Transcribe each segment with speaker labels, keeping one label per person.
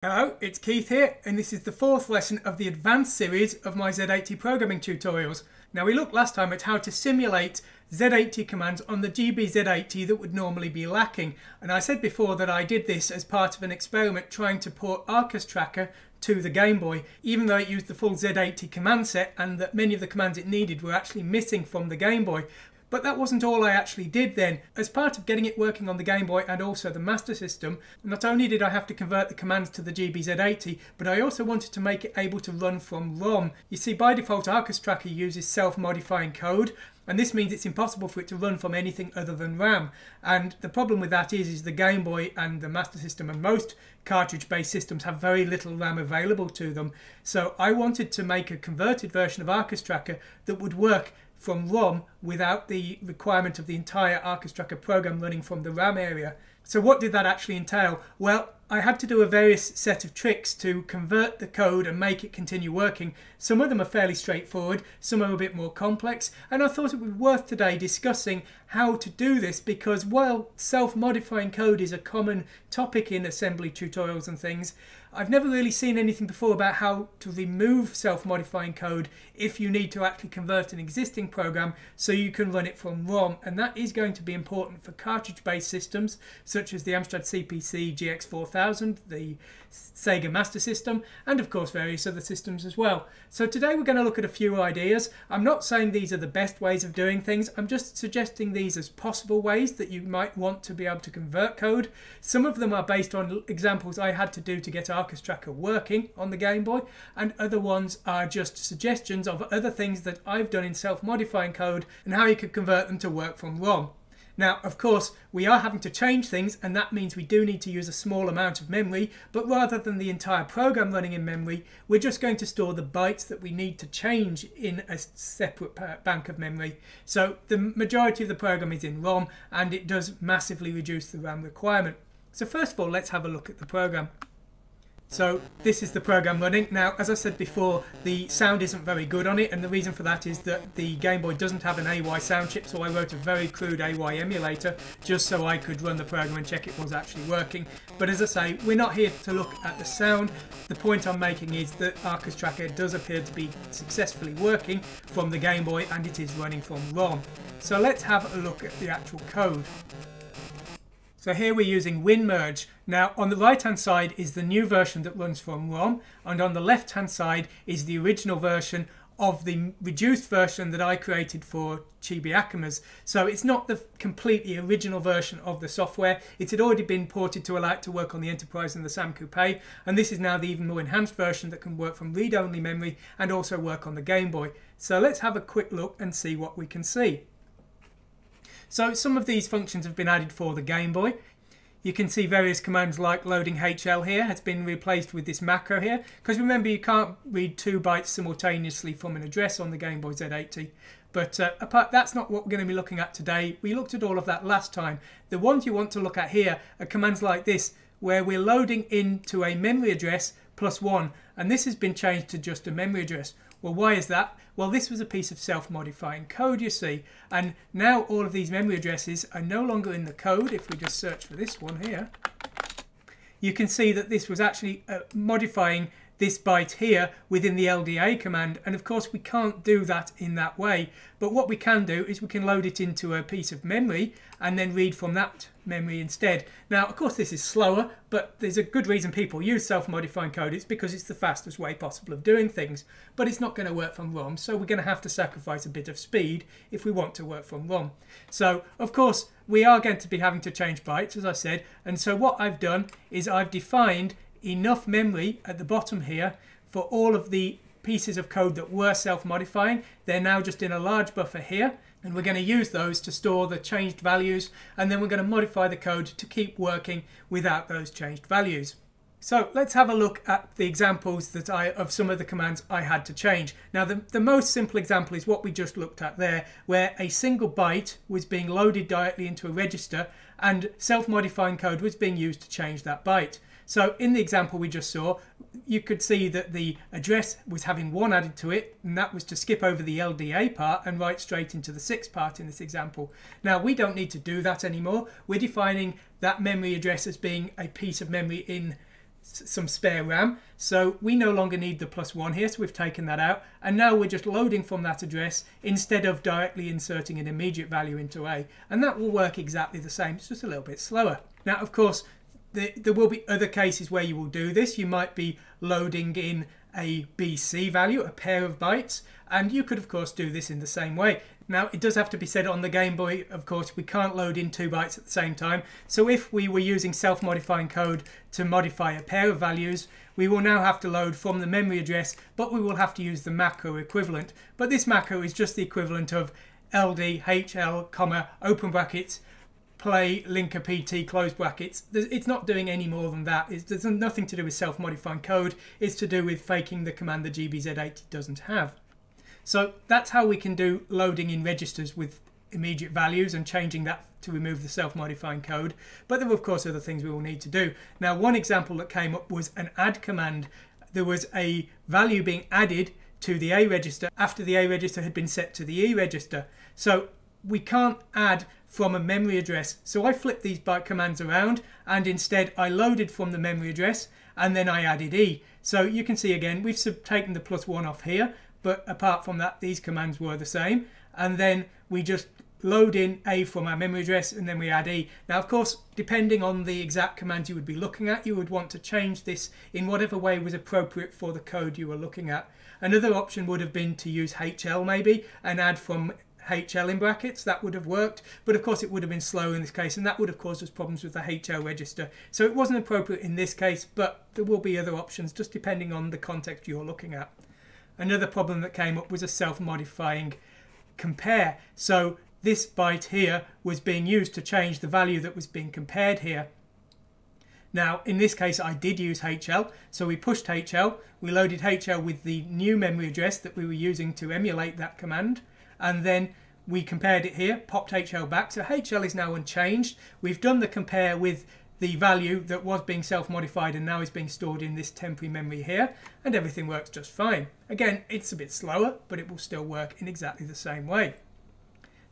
Speaker 1: Hello, it's Keith here, and this is the fourth lesson of the advanced series of my Z80 programming tutorials. Now, we looked last time at how to simulate Z80 commands on the GB Z80 that would normally be lacking, and I said before that I did this as part of an experiment trying to port ArkosTracker to the Game Boy, even though it used the full Z80 command set and that many of the commands it needed were actually missing from the Game Boy. But that wasn't all I actually did then. As part of getting it working on the Game Boy and also the Master System, not only did I have to convert the commands to the GB Z80, but I also wanted to make it able to run from ROM. You see, by default, ArkosTracker uses self-modifying code, and this means it's impossible for it to run from anything other than RAM. And the problem with that is the Game Boy and the Master System and most cartridge-based systems have very little RAM available to them. So I wanted to make a converted version of ArkosTracker that would work from ROM without the requirement of the entire ArkosTracker program running from the RAM area. So what did that actually entail? Well, I had to do a various set of tricks to convert the code and make it continue working. Some of them are fairly straightforward, some are a bit more complex, and I thought it would be worth today discussing how to do this, because while self-modifying code is a common topic in assembly tutorials and things, I've never really seen anything before about how to remove self-modifying code if you need to actually convert an existing program so you can run it from ROM, and that is going to be important for cartridge-based systems such as the Amstrad CPC GX4000, the Sega Master System, and of course various other systems as well. So today we're going to look at a few ideas. I'm not saying these are the best ways of doing things, I'm just suggesting these as possible ways that you might want to be able to convert code. Some of them are based on examples I had to do to get ArkosTracker working on the Game Boy, and other ones are just suggestions of other things that I've done in self-modifying code and how you could convert them to work from ROM. Now, of course, we are having to change things, and that means we do need to use a small amount of memory, but rather than the entire program running in memory, we're just going to store the bytes that we need to change in a separate bank of memory. So the majority of the program is in ROM, and it does massively reduce the RAM requirement. So first of all, let's have a look at the program. So this is the program running. Now, as I said before, the sound isn't very good on it, and the reason for that is that the Game Boy doesn't have an AY sound chip, so I wrote a very crude AY emulator just so I could run the program and check it was actually working. But as I say, we're not here to look at the sound. The point I'm making is that ArkosTracker does appear to be successfully working from the Game Boy, and it is running from ROM. So let's have a look at the actual code. So here we're using WinMerge. Now on the right hand side is the new version that runs from ROM, and on the left hand side is the original version of the reduced version that I created for Chibi Akumas. So it's not the completely original version of the software. It had already been ported to allow it to work on the Enterprise and the Sam Coupe, and this is now the even more enhanced version that can work from read-only memory and also work on the Game Boy. So let's have a quick look and see what we can see. So some of these functions have been added for the Game Boy. You can see various commands like loading HL here has been replaced with this macro here, because remember you can't read 2 bytes simultaneously from an address on the Game Boy Z80. But that's not what we're going to be looking at today. We looked at all of that last time. The ones you want to look at here are commands like this, where we're loading into a memory address +1, and this has been changed to just a memory address. Well, why is that? Well, this was a piece of self-modifying code, you see, and now all of these memory addresses are no longer in the code. If we just search for this one here, you can see that this was actually modifying this byte here within the LDA command, and of course we can't do that in that way, but what we can do is we can load it into a piece of memory and then read from that memory instead. Now of course this is slower, but there's a good reason people use self-modifying code. It's because it's the fastest way possible of doing things, but it's not going to work from ROM, so we're going to have to sacrifice a bit of speed if we want to work from ROM. So of course we are going to be having to change bytes, as I said, and so what I've done is I've defined enough memory at the bottom here for all of the pieces of code that were self-modifying. They're now just in a large buffer here, and we're going to use those to store the changed values, and then we're going to modify the code to keep working without those changed values. So let's have a look at the examples that of some of the commands I had to change. Now the most simple example is what we just looked at there, where a single byte was being loaded directly into a register and self-modifying code was being used to change that byte. So in the example we just saw, you could see that the address was having 1 added to it, and that was to skip over the LDA part and write straight into the 6 part in this example. Now we don't need to do that anymore. We're defining that memory address as being a piece of memory in some spare RAM, so we no longer need the +1 here, so we've taken that out, and now we're just loading from that address instead of directly inserting an immediate value into A, and that will work exactly the same. It's just a little bit slower. Now of course there will be other cases where you will do this. You might be loading in a BC value, a pair of bytes, and you could of course do this in the same way. Now it does have to be said, on the Game Boy of course we can't load in 2 bytes at the same time, so if we were using self-modifying code to modify a pair of values, we will now have to load from the memory address, but we will have to use the macro equivalent. But this macro is just the equivalent of LD, HL, comma, open brackets, play linker PT close brackets. It's not doing any more than that. There's nothing to do with self-modifying code. It's to do with faking the command the GB-Z80 doesn't have. So that's how we can do loading in registers with immediate values and changing that to remove the self-modifying code. But there are of course other things we will need to do. Now one example that came up was an add command. There was a value being added to the A register after the A register had been set to the E register. So we can't add from a memory address. So I flipped these byte commands around, and instead I loaded from the memory address and then I added E. So you can see again we've taken the +1 off here, but apart from that these commands were the same, and then we just load in A from our memory address and then we add E. Now of course depending on the exact commands you would be looking at, you would want to change this in whatever way was appropriate for the code you were looking at. Another option would have been to use HL maybe and add from HL in brackets. That would have worked, but of course it would have been slow in this case, and that would have caused us problems with the HL register. So it wasn't appropriate in this case, but there will be other options just depending on the context you're looking at. Another problem that came up was a self-modifying compare. So this byte here was being used to change the value that was being compared here. Now in this case I did use HL, so we pushed HL, we loaded HL with the new memory address that we were using to emulate that command, and then we compared it here, popped HL back, so HL is now unchanged. We've done the compare with the value that was being self-modified and now is being stored in this temporary memory here, and everything works just fine. Again, it's a bit slower, but it will still work in exactly the same way.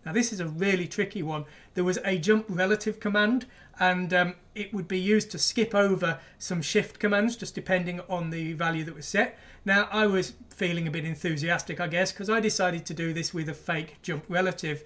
Speaker 1: Now this is a really tricky one. There was a jump relative command, and it would be used to skip over some shift commands just depending on the value that was set. Now I was feeling a bit enthusiastic, I guess, because I decided to do this with a fake jump relative.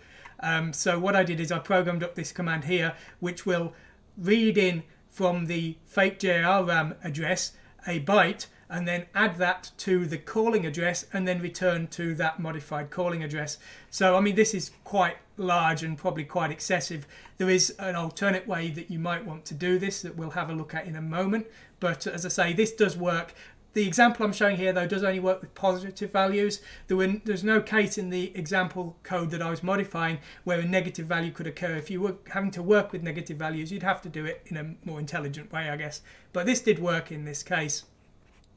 Speaker 1: So what I did is I programmed up this command here, which will read in from the fake JR RAM address a byte and then add that to the calling address and then return to that modified calling address. So I mean this is quite large and probably quite excessive. There is an alternate way that you might want to do this that we'll have a look at in a moment, but as I say, this does work. The example I'm showing here though does only work with positive values. There's no case in the example code that I was modifying where a negative value could occur. If you were having to work with negative values, you'd have to do it in a more intelligent way, I guess. But this did work in this case.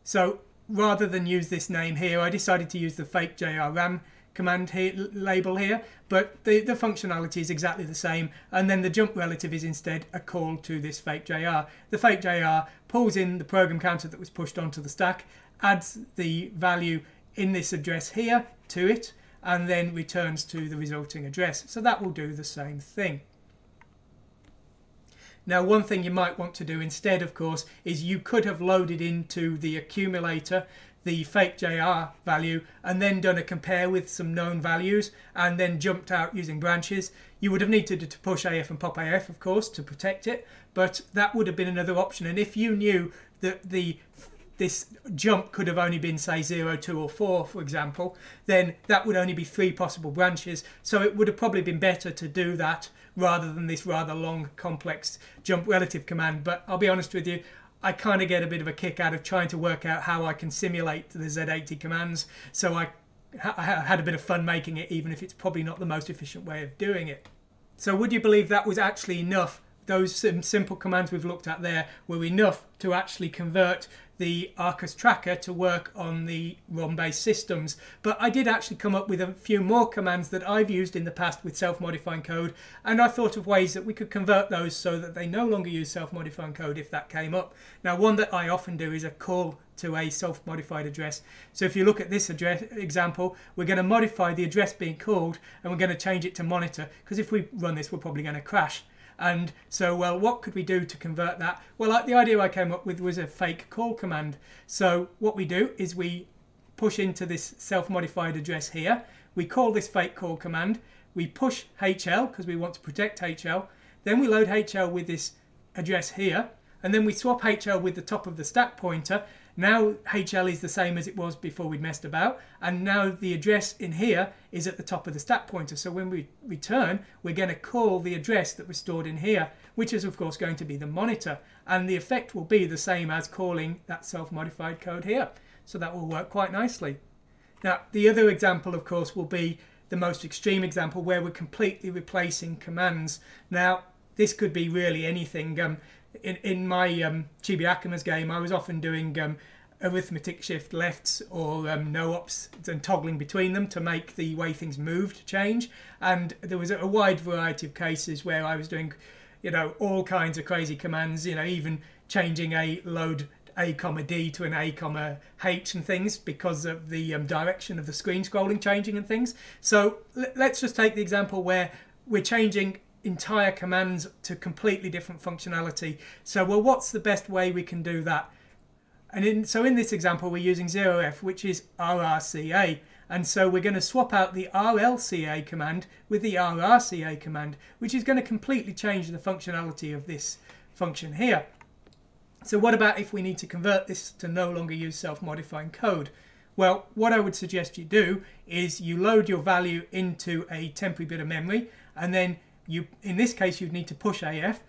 Speaker 1: So rather than use this name here, I decided to use the fake JRRAM command here, label here, but the functionality is exactly the same, and then the jump relative is instead a call to this fake JR. The fake JR pulls in the program counter that was pushed onto the stack, adds the value in this address here to it, and then returns to the resulting address. So that will do the same thing. Now one thing you might want to do instead, of course, is you could have loaded into the accumulator the fake JR value and then done a compare with some known values and then jumped out using branches. You would have needed to push AF and pop AF, of course, to protect it, but that would have been another option. And if you knew that this jump could have only been, say, 0, 2 or 4, for example, then that would only be 3 possible branches. So it would have probably been better to do that rather than this rather long, complex jump relative command. But I'll be honest with you, I kind of get a bit of a kick out of trying to work out how I can simulate the Z80 commands. So I had a bit of fun making it, even if it's probably not the most efficient way of doing it. So would you believe that was actually enough? Those simple commands we've looked at there were enough to actually convert the ArkosTracker to work on the ROM-based systems. But I did actually come up with a few more commands that I've used in the past with self-modifying code, and I thought of ways that we could convert those so that they no longer use self-modifying code if that came up. Now one that I often do is a call to a self-modified address. So if you look at this address example, we're going to modify the address being called and we're going to change it to monitor, because if we run this we're probably going to crash. And so, well, what could we do to convert that? Well, the idea I came up with was a fake call command. So what we do is we push into this self-modified address here. We call this fake call command. We push HL because we want to protect HL. Then we load HL with this address here. And then we swap HL with the top of the stack pointer. Now HL is the same as it was before we'd messed about, and now the address in here is at the top of the stack pointer. So when we return, we're going to call the address that was stored in here, which is of course going to be the monitor, and the effect will be the same as calling that self-modified code here. So that will work quite nicely. Now the other example of course will be the most extreme example where we're completely replacing commands. Now this could be really anything. In my Chibi Akima's game, I was often doing arithmetic shift lefts or no ops and toggling between them to make the way things moved change. And there was a wide variety of cases where I was doing, you know, all kinds of crazy commands, you know, even changing a load A, D to an A, H and things because of the direction of the screen scrolling changing and things. So let's just take the example where we're changing entire commands to completely different functionality. So, well, what's the best way we can do that? And so in this example, we're using 0f, which is RRCA. And so we're going to swap out the RLCA command with the RRCA command, which is going to completely change the functionality of this function here. So what about if we need to convert this to no longer use self-modifying code? Well, what I would suggest you do is you load your value into a temporary bit of memory, and then in this case, you'd need to push AF,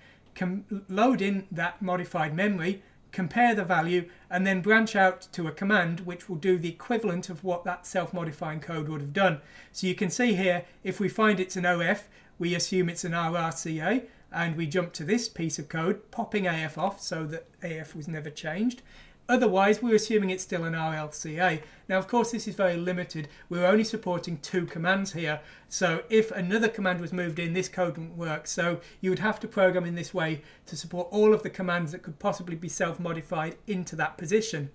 Speaker 1: load in that modified memory, compare the value, and then branch out to a command which will do the equivalent of what that self-modifying code would have done. So you can see here, if we find it's an OF, we assume it's an RRCA, and we jump to this piece of code, popping AF off so that AF was never changed. Otherwise, we're assuming it's still an RLCA. Now, of course, this is very limited. We're only supporting 2 commands here. So if another command was moved in, this code wouldn't work. So you would have to program in this way to support all of the commands that could possibly be self-modified into that position.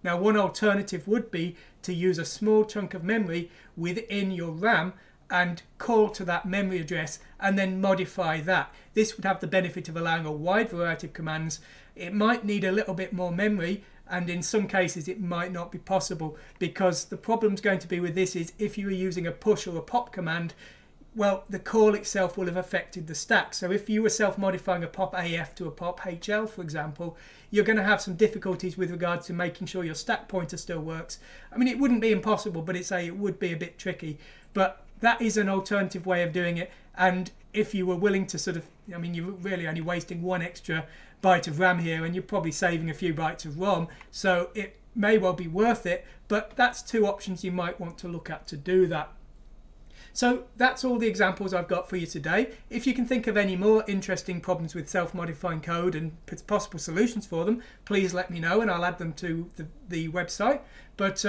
Speaker 1: Now, one alternative would be to use a small chunk of memory within your RAM and call to that memory address and then modify that. This would have the benefit of allowing a wide variety of commands. It might need a little bit more memory, and in some cases it might not be possible, because the problem's going to be with this is if you were using a push or a pop command, well, the call itself will have affected the stack. So if you were self-modifying a pop AF to a pop HL, for example, you're going to have some difficulties with regards to making sure your stack pointer still works. I mean, it wouldn't be impossible, but it would be a bit tricky. But that is an alternative way of doing it. And if you were willing to sort of, I mean, you're really only wasting 1 extra byte of RAM here, and you're probably saving a few bytes of ROM, so it may well be worth it, but that's 2 options you might want to look at to do that. So that's all the examples I've got for you today. If you can think of any more interesting problems with self-modifying code and possible solutions for them, please let me know and I'll add them to the website. But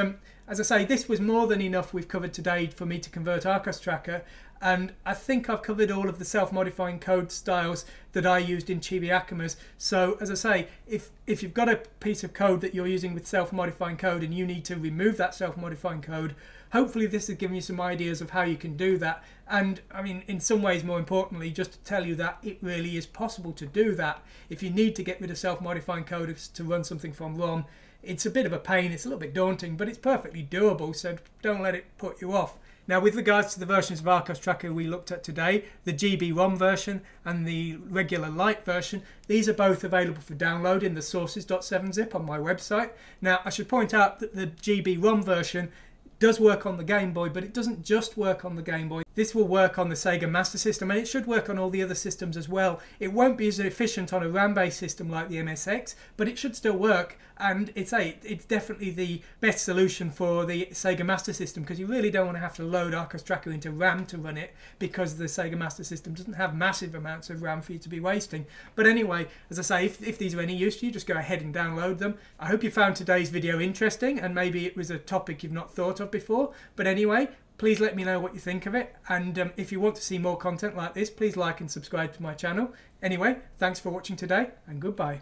Speaker 1: as I say, this was more than enough we've covered today for me to convert ArkosTracker, and I think I've covered all of the self-modifying code styles that I used in Chibi Akima's. So as I say, if you've got a piece of code that you're using with self-modifying code and you need to remove that self-modifying code, hopefully this has given you some ideas of how you can do that. And I mean, in some ways, more importantly, just to tell you that it really is possible to do that. If you need to get rid of self-modifying code to run something from ROM, it's a bit of a pain, it's a little bit daunting, but it's perfectly doable, so don't let it put you off. Now, with regards to the versions of ArkosTracker we looked at today, the GB ROM version and the regular Lite version, these are both available for download in the sources.7-zip on my website. Now, I should point out that the GB ROM version does work on the Game Boy, but it doesn't just work on the Game Boy. This will work on the Sega Master System, and it should work on all the other systems as well. It won't be as efficient on a RAM-based system like the MSX, but it should still work, and it's definitely the best solution for the Sega Master System, because you really don't want to have to load ArkosTracker into RAM to run it, because the Sega Master System doesn't have massive amounts of RAM for you to be wasting. But anyway, as I say, if these are any use to you, just go ahead and download them. I hope you found today's video interesting, and maybe it was a topic you've not thought of before. But anyway, please let me know what you think of it, and if you want to see more content like this, please like and subscribe to my channel. Anyway, thanks for watching today, and goodbye.